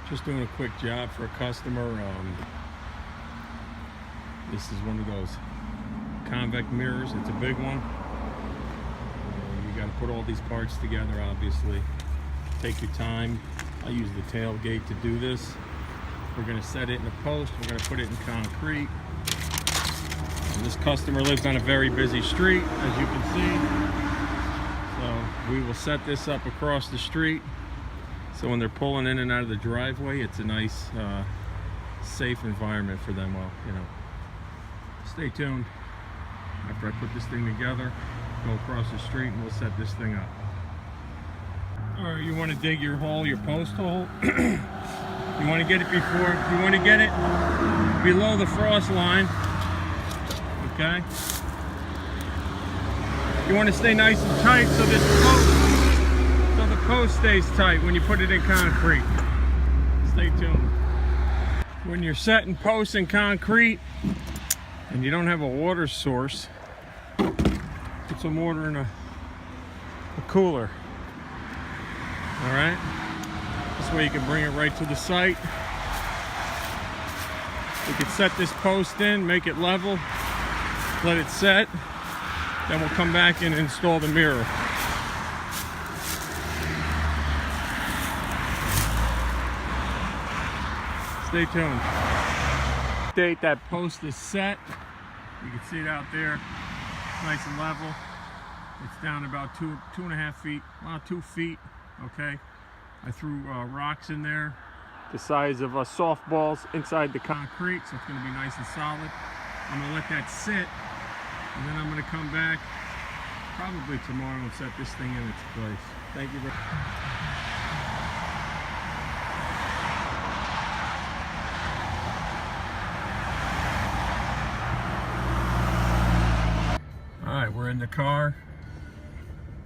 Just doing a quick job for a customer. This is one of those Convex mirrors. It's a big one. You got to put all these parts together, obviously. Take your time. I use the tailgate to do this. We're going to set it in a post. We're going to put it in concrete. And this customer lives on a very busy street, as you can see. So we will set this up across the street. So when they're pulling in and out of the driveway, it's a nice, safe environment for them. Well, you know, stay tuned. After I put this thing together, go across the street and we'll set this thing up. All right, you want to dig your hole, your post hole. You want to get it you want to get it below the frost line. Okay. You want to stay nice and tight so the post stays tight when you put it in concrete. Stay tuned. When you're setting posts in concrete and you don't have a water source, put some water in a cooler. All right. This way you can bring it right to the site. We can set this post in, make it level, let it set. Then we'll come back and install the mirror. Stay tuned. Date that post is set. You can see it out there, nice and level. It's down about 2.5 feet, well, 2 feet. Okay. I threw rocks in there, the size of softballs inside the concrete, so it's going to be nice and solid. I'm going to let that sit, and then I'm going to come back probably tomorrow and set this thing in its place. Thank you very much. Alright, we're in the car.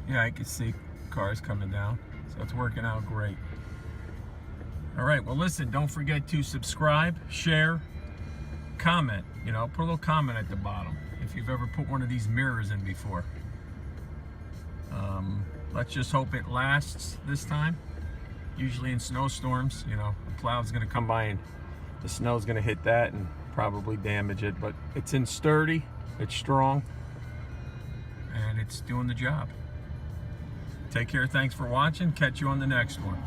Yeah, I can see cars coming down, so it's working out great. Alright, well listen, don't forget to subscribe, share, comment. You know, put a little comment at the bottom if you've ever put one of these mirrors in before. Let's just hope it lasts this time. Usually in snowstorms, you know, the plow's going to come by and the snow's going to hit that and probably damage it, but it's in sturdy, it's strong, and it's doing the job. Take care, thanks for watching, catch you on the next one.